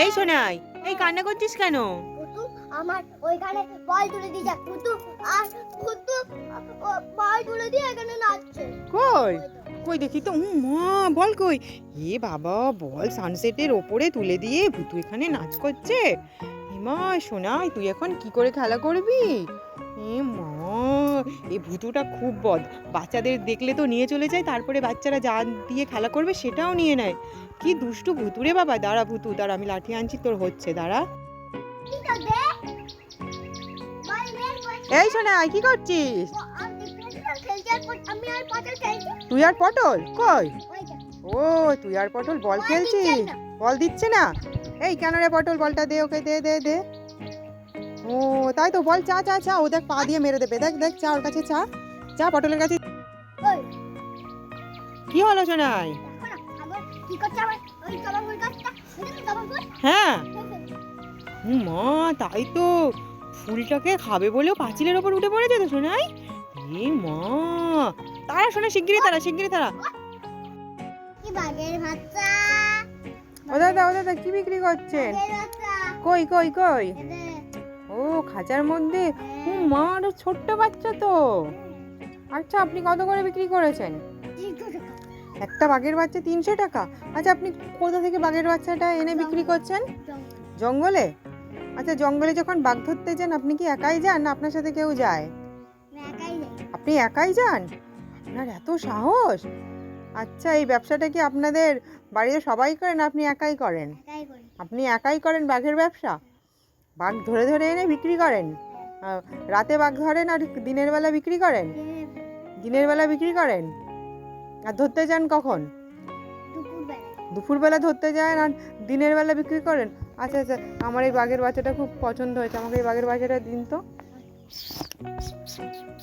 এই সোনাই, এই কান্না করছিস কেন? পুতু আমার ওইখানে বল তুলে দিয়ে যা পুতু আর পুতু বল তুলে দিয়ে এখানে নাচছে। কই কই দেখি তো। মা, বল কই? এ বাবা, বল সানসেটের ওপরে তুলে দিয়ে ভুতু এখানে নাচ করছে। মা সোনাই, তুই এখন কি করে খেলা করবি? এ মা, এই ভুতুটা খুব বদ। বাচ্চাদের দেখলে তো নিয়ে চলে যায়, তারপরে বাচ্চারা যা দিয়ে খেলা করবে সেটাও নিয়ে নেয়। কি দুষ্টু ভুতুরে বাবা। দাঁড়া ভুতু, দাঁড়া, আমি লাঠি আনছি, তোর হচ্ছে, দাঁড়া। কি করবে বল বের কর। এই সোনাই, কি করছিস? আমি খেলতে আমি আর পটল খেলছি। তুই আর পটল কই? ওই যা ও, তুই আর পটল বল বল খেলছিস? দিচ্ছে না। বল দিচ্ছে না? এই কেন রে পটল, বলটা দে ওকে, দে দে দে। ও তাই তো, বল চা চা চা। ও দেখ, পা দিয়ে মেরে দেবে। দেখ দেখ, চা ওর কাছে, চা চা পটলের কাছে। ওই কি হলো সোনাই? দেখো না আবার কি করছে আমার ওই কবার ফুল গাছটা ওই কবার ফুল। হ্যাঁ মা, তাই তো, ফুলটাকে খাবে বলেও পাঁচিলের ওপর উঠে পড়েছে তো সোনাই। এ মা, তারা শোনা, শিগগিরই তারা, শিগগিরই তারা। কি বাগের বাচ্চা ও দাদা, ও দাদা, কি বিক্রি করছেন? বাগের বাচ্চা কই কই কই? এনে ও, খাঁচার মধ্যে। ও মা, আরো ছোট্ট বাচ্চা তো। আচ্ছা, আপনি কত করে বিক্রি করেছেন? একটা বাঘের বাচ্চা 300 টাকা। আচ্ছা, আপনি কোথা থেকে বাঘের বাচ্চাটা এনে বিক্রি করছেন? জঙ্গলে? আচ্ছা, জঙ্গলে যখন বাঘ ধরতে যান, আপনি কি একাই যান না আপনার সাথে কেউ যায়? একাই যাই আপনি একাই যান? আপনার এত সাহস! আচ্ছা, এই ব্যবসাটা কি আপনাদের বাড়িতে সবাই করেন, আপনি একাই করেন? একাই করি। আপনি একাই করেন বাঘের ব্যবসা? বাঘ ধরে ধরে এনে বিক্রি করেন? রাতে বাঘ ধরেন আর দিনের বেলা বিক্রি করেন? দিনের বেলা বিক্রি করেন। আর ধরতে যান কখন? দুপুরবেলা দুপুরবেলা ধরতে যান আর দিনের বেলা বিক্রি করেন। আচ্ছা আচ্ছা, আমার এই বাঘের বাচ্চাটা খুব পছন্দ হয়েছে, আমাকে এই বাঘের বাচ্চাটা দিন তো।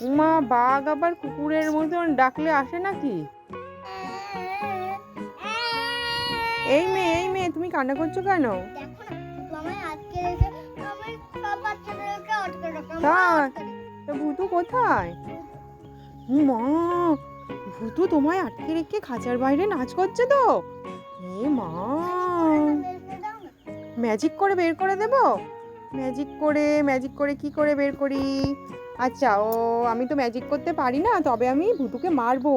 উমা, বাঘ আবার কুকুরের মতন ডাকলে আসে নাকি? এই মেয়ে, তুমি কান্না করছো কেন? দেখো না তুই আমায় আটকে রেখে আমি সব বাচ্চাদেরকে আটকে রাখলাম। তাই? তা ভুতু কোথায়? মা, ভুতু তোমায় আটকে রেখে খাঁচার বাইরে নাচ করছে তো। এ মা, ম্যাজিক করে বের করে দেব? ম্যাজিক করে কি করে বের করি? আচ্ছা, ও আমি তো ম্যাজিক করতে পারি না, তবে আমি ভুতুকে মারবো।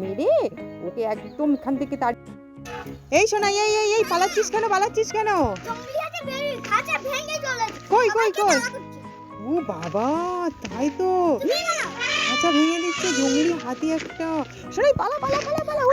মেরে ওকে একদম এখান থেকে তার। এই শোনা, এই এই এই, পালাচ্ছিস কেন, পালাচ্ছিস কেন? খাঁচা ভেঙে চলে কই কই কই? ও বাবা, তাই তো, আচ্ছা ভেঙে দিচ্ছে জঙ্গলি হাতি একটা। শোনাই, পালা পালা পালা পালা।